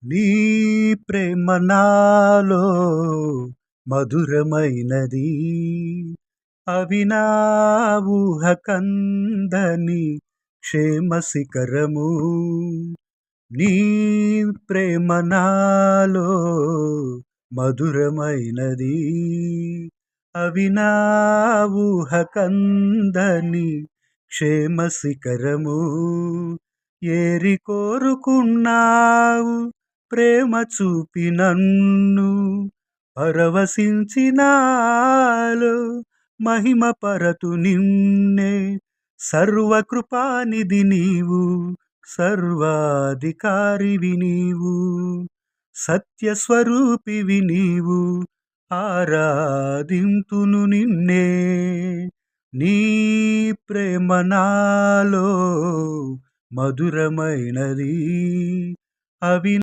నీ ప్రేమ నాలో మధురమైనది. అవి నా ఊహ కందని క్షేమ శిఖరము. నీ ప్రేమ నాలో మధురమైనది. అవి నా ఊహ కందని క్షేమ శిఖరము. ఏరి కోరుకున్నావు ప్రేమ చూపి నన్ను, పరవశించినాలో మహిమ పరతు నిన్నే. సర్వకృపానిధి నీవు, సర్వాధికారివి నీవు, సత్యస్వరూపివి నీవు, ఆరాధింతును నిన్నే. నీ ప్రేమ నాలో మధురమైనది. అవి